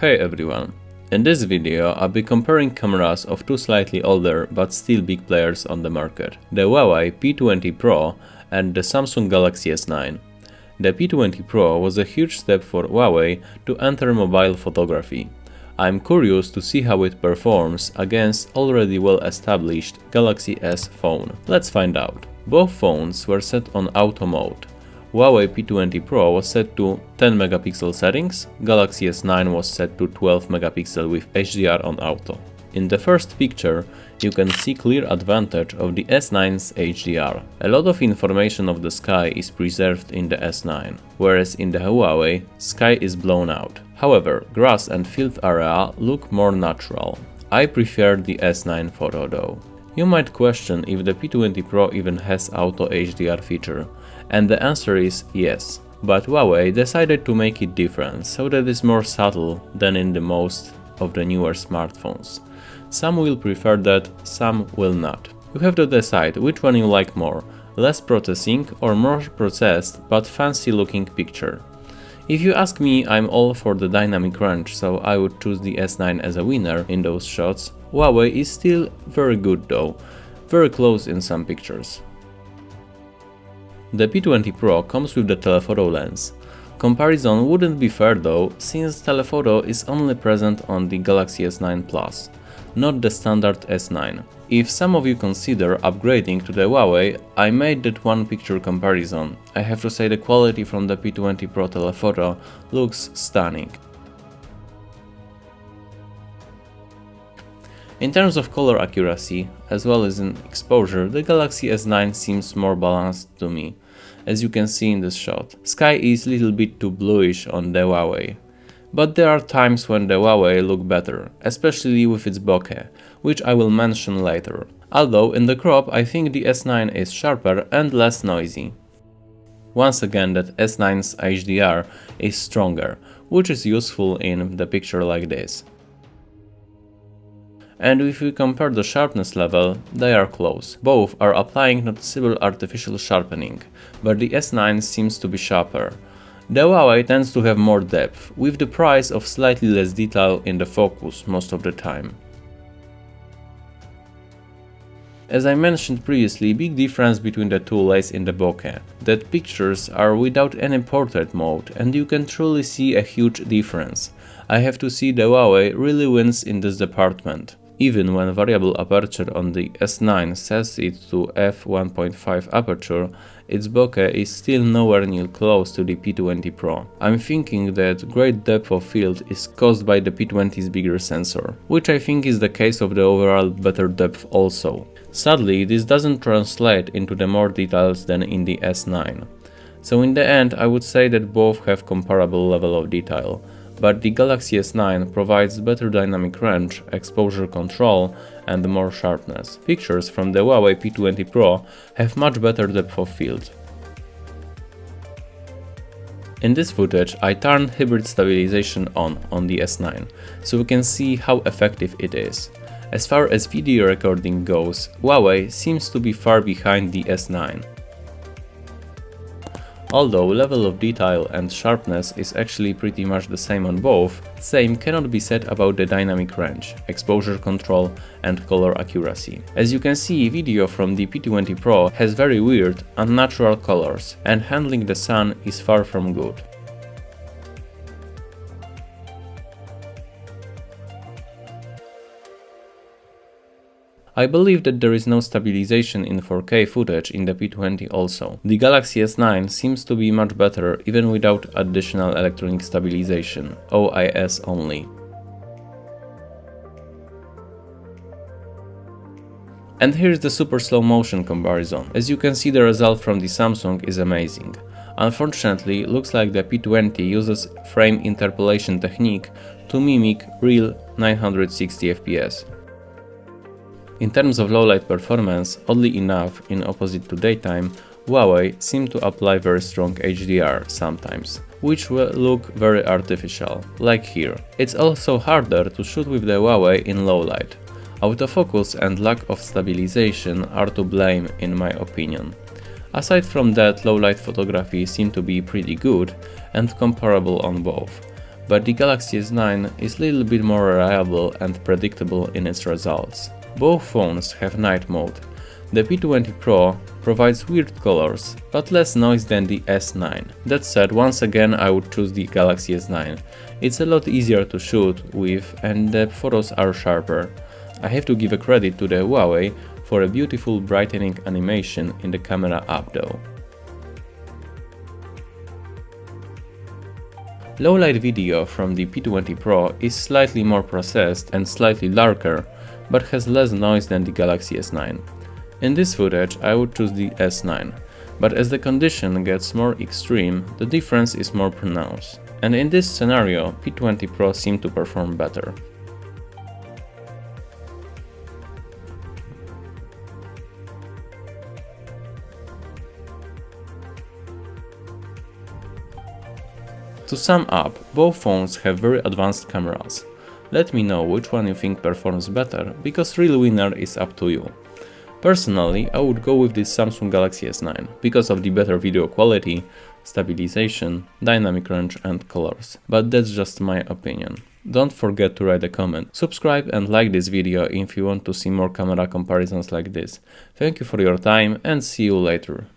Hey everyone! In this video I'll be comparing cameras of two slightly older but still big players on the market, the Huawei P20 Pro and the Samsung Galaxy S9. The P20 Pro was a huge step for Huawei to enter mobile photography. I'm curious to see how it performs against already well-established Galaxy S phone. Let's find out. Both phones were set on auto mode. Huawei P20 Pro was set to 10 megapixel settings, Galaxy S9 was set to 12 megapixel with HDR on auto. In the first picture, you can see clear advantage of the S9's HDR. A lot of information of the sky is preserved in the S9, whereas in the Huawei, sky is blown out. However, grass and field area look more natural. I prefer the S9 photo though. You might question if the P20 Pro even has auto HDR feature, and the answer is yes. But Huawei decided to make it different, so that it's more subtle than in the most of the newer smartphones. Some will prefer that, some will not. You have to decide which one you like more, less processing or more processed but fancy looking picture. If you ask me, I'm all for the dynamic range, so I would choose the S9 as a winner in those shots. Huawei is still very good though, very close in some pictures. The P20 Pro comes with the telephoto lens. Comparison wouldn't be fair though, since telephoto is only present on the Galaxy S9 Plus, not the standard S9. If some of you consider upgrading to the Huawei, I made that one picture comparison. I have to say the quality from the P20 Pro telephoto looks stunning. In terms of color accuracy, as well as in exposure, the Galaxy S9 seems more balanced to me, as you can see in this shot. Sky is a little bit too bluish on the Huawei. But there are times when the Huawei look better, especially with its bokeh, which I will mention later. Although in the crop I think the S9 is sharper and less noisy. Once again, that S9's HDR is stronger, which is useful in the picture like this. And if we compare the sharpness level, they are close. Both are applying noticeable artificial sharpening, but the S9 seems to be sharper. The Huawei tends to have more depth, with the price of slightly less detail in the focus most of the time. As I mentioned previously, big difference between the two lies in the bokeh. That pictures are without any portrait mode, and you can truly see a huge difference. I have to say the Huawei really wins in this department. Even when variable aperture on the S9 sets it to f1.5 aperture, its bokeh is still nowhere near close to the P20 Pro. I'm thinking that great depth of field is caused by the P20's bigger sensor, which I think is the case of the overall better depth also. Sadly, this doesn't translate into the more details than in the S9. So in the end, I would say that both have comparable level of detail. But the Galaxy S9 provides better dynamic range, exposure control and more sharpness. Pictures from the Huawei P20 Pro have much better depth of field. In this footage I turned hybrid stabilization on the S9, so we can see how effective it is. As far as video recording goes, Huawei seems to be far behind the S9. Although level of detail and sharpness is actually pretty much the same on both, same cannot be said about the dynamic range, exposure control and color accuracy. As you can see, video from the P20 Pro has very weird, unnatural colors, and handling the sun is far from good. I believe that there is no stabilization in 4K footage in the P20 also. The Galaxy S9 seems to be much better even without additional electronic stabilization, OIS only. And here's the super slow motion comparison. As you can see, the result from the Samsung is amazing. Unfortunately, looks like the P20 uses frame interpolation technique to mimic real 960 fps. In terms of low-light performance, oddly enough, in opposite to daytime, Huawei seem to apply very strong HDR sometimes, which will look very artificial, like here. It's also harder to shoot with the Huawei in low light. Autofocus and lack of stabilization are to blame in my opinion. Aside from that, low-light photography seemed to be pretty good and comparable on both. but the Galaxy S9 is a little bit more reliable and predictable in its results. Both phones have night mode. The P20 Pro provides weird colors, but less noise than the S9. That said, once again I would choose the Galaxy S9. It's a lot easier to shoot with and the photos are sharper. I have to give a credit to the Huawei for a beautiful brightening animation in the camera app though. Low-light video from the P20 Pro is slightly more processed and slightly darker, but has less noise than the Galaxy S9. In this footage I would choose the S9, but as the condition gets more extreme, the difference is more pronounced, and in this scenario P20 Pro seemed to perform better. To sum up, both phones have very advanced cameras. Let me know which one you think performs better, because real winner is up to you. Personally, I would go with the Samsung Galaxy S9 because of the better video quality, stabilization, dynamic range and colors, but that's just my opinion. Don't forget to write a comment, subscribe and like this video if you want to see more camera comparisons like this. Thank you for your time and see you later.